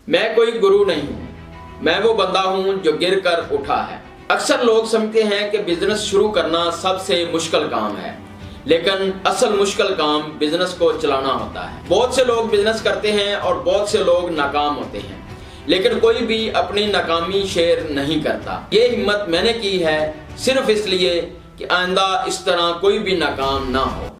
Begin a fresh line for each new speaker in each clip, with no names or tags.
मैं कोई गुरु नहीं हूँ, मैं वो बंदा हूँ जो गिर कर उठा है। अक्सर लोग समझते हैं कि बिजनेस शुरू करना सबसे मुश्किल काम है, लेकिन असल मुश्किल काम बिजनेस को चलाना होता है। बहुत से लोग बिजनेस करते हैं और बहुत से लोग नाकाम होते हैं, लेकिन कोई भी अपनी नाकामी शेयर नहीं करता। ये हिम्मत मैंने की है सिर्फ इसलिए कि आइंदा इस तरह कोई भी नाकाम ना हो।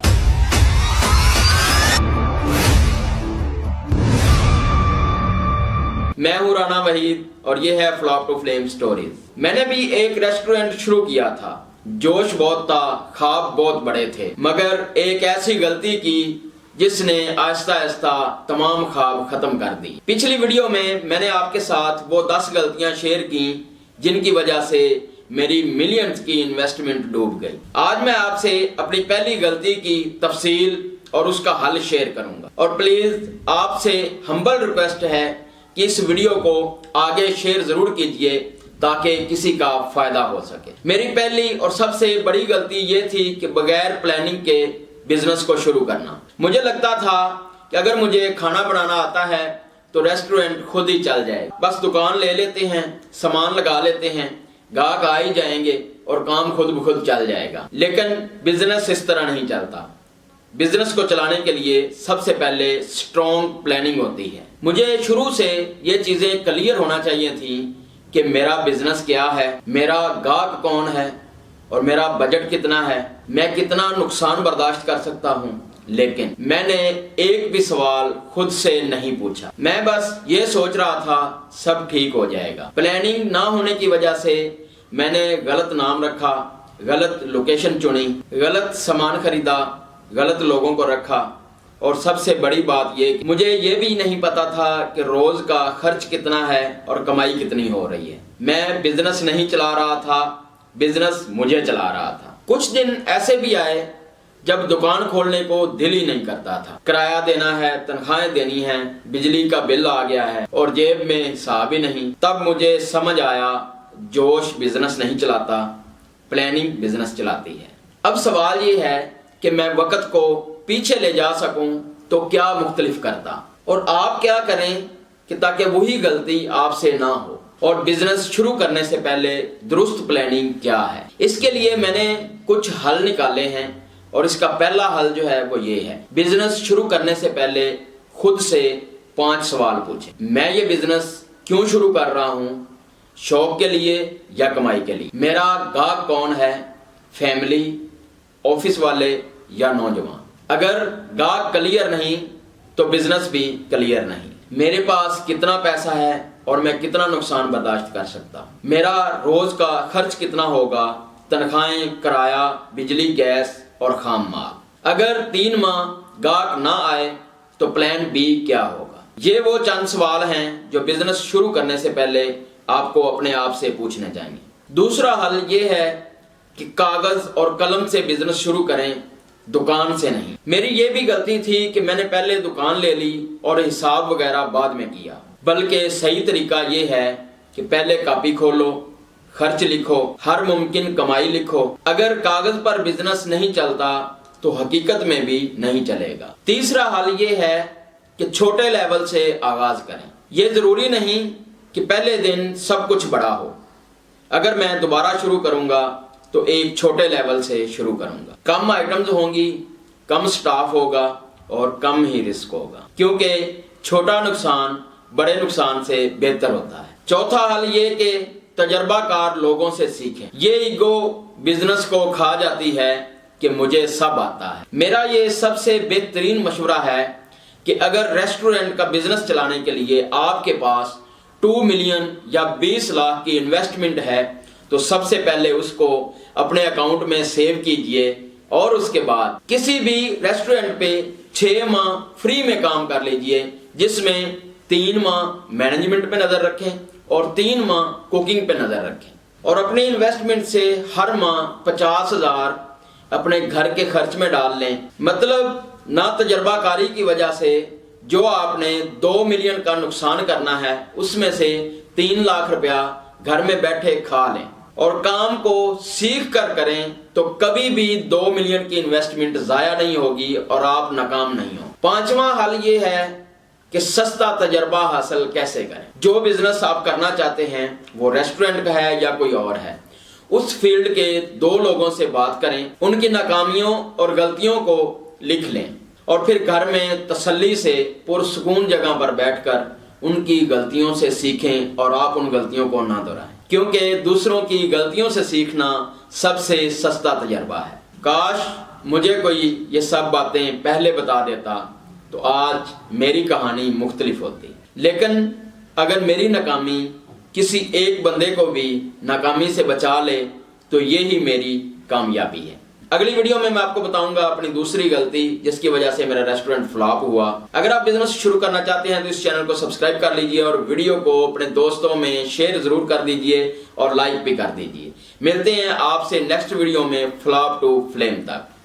मैं हूं राना वहीद और ये है फ्लॉप टू फ्लेम स्टोरीज। मैंने भी एक रेस्टोरेंट शुरू किया था, जोश बहुत था, ख्वाब बहुत बड़े थे, मगर एक ऐसी गलती की जिसने आहिस्ता आहिस्ता तमाम ख्वाब खत्म कर दी। पिछली वीडियो में मैंने आपके साथ वो 10 गलतियां शेयर की जिनकी वजह से मेरी मिलियंस की इन्वेस्टमेंट डूब गई। आज मैं आपसे अपनी पहली गलती की तफसील और उसका हल शेयर करूंगा, और प्लीज आपसे हम्बल रिक्वेस्ट है कि इस वीडियो को आगे शेयर जरूर कीजिए ताकि किसी का फायदा हो सके। मेरी पहली और सबसे बड़ी गलती ये थी कि बगैर प्लानिंग के बिजनेस को शुरू करना। मुझे लगता था कि अगर मुझे खाना बनाना आता है तो रेस्टोरेंट खुद ही चल जाए, बस दुकान ले लेते हैं, सामान लगा लेते हैं, ग्राहक आ ही जाएंगे और काम खुद ब खुद चल जाएगा। लेकिन बिजनेस इस तरह नहीं चलता। बिजनेस को चलाने के लिए सबसे पहले स्ट्रॉन्ग प्लानिंग होती है। मुझे शुरू से ये चीजें क्लियर होना चाहिए थी कि मेरा बिजनेस क्या है, मेरा ग्राहक कौन है और मेरा बजट कितना है, मैं कितना नुकसान बर्दाश्त कर सकता हूँ। लेकिन मैंने एक भी सवाल खुद से नहीं पूछा। मैं बस ये सोच रहा था सब ठीक हो जाएगा। प्लानिंग ना होने की वजह से मैंने गलत नाम रखा, गलत लोकेशन चुनी, गलत सामान खरीदा, गलत लोगों को रखा, और सबसे बड़ी बात ये कि मुझे ये भी नहीं पता था कि रोज का खर्च कितना है और कमाई कितनी हो रही है। मैं बिजनेस नहीं चला रहा था, बिजनेस मुझे चला रहा था। कुछ दिन ऐसे भी आए जब दुकान खोलने को दिल ही नहीं करता था। किराया देना है, तनख्वाहें देनी है, बिजली का बिल आ गया है और जेब में हिसाब ही नहीं। तब मुझे समझ आया जोश बिजनेस नहीं चलाता, प्लानिंग बिजनेस चलाती है। अब सवाल ये है कि मैं वक्त को पीछे ले जा सकूं तो क्या मुख्तलिफ करता, और आप क्या करें कि ताकि वही गलती आपसे ना हो। और बिजनेस शुरू करने से पहले दुरुस्त प्लानिंग क्या है, इसके लिए मैंने कुछ हल निकाले हैं। और इसका पहला हल जो है वो ये है, बिजनेस शुरू करने से पहले खुद से 5 सवाल पूछें। मैं ये बिजनेस क्यों शुरू कर रहा हूँ, शौक के लिए या कमाई के लिए? मेरा ग्राहक कौन है, फैमिली, ऑफिस वाले या नौजवान? अगर ग्राहक क्लियर नहीं तो बिजनेस भी क्लियर नहीं। मेरे पास कितना पैसा है और मैं कितना नुकसान बर्दाश्त कर सकता हूँ? मेरा रोज का खर्च कितना होगा, तनख्वाहें, किराया, बिजली, गैस और खाम माल? अगर 3 माह ग्राहक ना आए तो प्लान बी क्या होगा? ये वो चंद सवाल हैं जो बिजनेस शुरू करने से पहले आपको अपने आप से पूछने चाहिए। दूसरा हल ये है कि कागज और कलम से बिजनेस शुरू करें, दुकान से नहीं। मेरी ये भी गलती थी कि मैंने पहले दुकान ले ली और हिसाब वगैरह बाद में किया, बल्कि सही तरीका ये है कि पहले कॉपी खोलो, खर्च लिखो, हर मुमकिन कमाई लिखो। अगर कागज पर बिजनेस नहीं चलता तो हकीकत में भी नहीं चलेगा। तीसरा हल ये है कि छोटे लेवल से आगाज करें। ये जरूरी नहीं कि पहले दिन सब कुछ बड़ा हो। अगर मैं दोबारा शुरू करूंगा तो एक छोटे लेवल से शुरू करूंगा। कम आइटम्स होंगी, कम स्टाफ होगा और कम ही रिस्क होगा, क्योंकि छोटा नुकसान बड़े नुकसान से बेहतर होता है। चौथा हल ये कि तजर्बाकार लोगों से सीखें। ये ईगो बिजनेस को खा जाती है कि मुझे सब आता है। मेरा ये सबसे बेहतरीन मशवरा है कि अगर रेस्टोरेंट का बिजनेस चलाने के लिए आपके पास 2 मिलियन या 20 लाख की इन्वेस्टमेंट है तो सबसे पहले उसको अपने अकाउंट में सेव कीजिए, और उसके बाद किसी भी रेस्टोरेंट पे 6 माह फ्री में काम कर लीजिए, जिसमें 3 माह मैनेजमेंट पे नजर रखें और 3 माह कुकिंग पे नजर रखें। और अपनी इन्वेस्टमेंट से हर माह 50,000 अपने घर के खर्च में डाल लें। मतलब ना तजर्बाकारी की वजह से जो आपने 2 मिलियन का नुकसान करना है, उसमें से 3 लाख रुपया घर में बैठे खा लें। और काम को सीख कर करें तो कभी भी 2 मिलियन की इन्वेस्टमेंट जाया नहीं होगी और आप नाकाम नहीं हो। 5वां हल ये है کہ سستا تجربہ حاصل کیسے کریں۔ جو بزنس آپ کرنا چاہتے ہیں وہ ریسٹورنٹ کا ہے یا کوئی اور ہے، اس فیلڈ کے 2 لوگوں سے بات کریں، ان کی ناکامیوں اور غلطیوں کو لکھ لیں اور پھر گھر میں تسلی سے پرسکون جگہ پر بیٹھ کر ان کی غلطیوں سے سیکھیں اور آپ ان غلطیوں کو نہ دہرائیں، کیونکہ دوسروں کی غلطیوں سے سیکھنا سب سے سستا تجربہ ہے۔ کاش مجھے کوئی یہ سب باتیں پہلے بتا دیتا تو آج میری کہانی مختلف ہوتی، لیکن اگر میری ناکامی کسی ایک بندے کو بھی ناکامی سے بچا لے تو یہی میری کامیابی ہے۔ اگلی ویڈیو میں آپ کو بتاؤں گا اپنی دوسری غلطی جس کی وجہ سے میرا ریسٹورنٹ فلاپ ہوا۔ اگر آپ بزنس شروع کرنا چاہتے ہیں تو اس چینل کو سبسکرائب کر لیجئے اور ویڈیو کو اپنے دوستوں میں شیئر ضرور کر دیجئے اور لائک بھی کر دیجئے۔ ملتے ہیں آپ سے نیکسٹ ویڈیو میں فلاپ ٹو فلیم تک۔